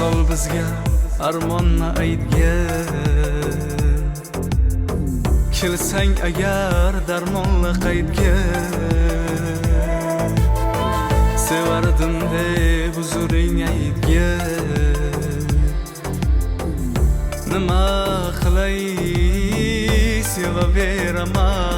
sol bizga armonni aytgan. Kelsang agar darmonli qaydga, sevardim deb huzuring aytgan. Nima qilay sevaveraman,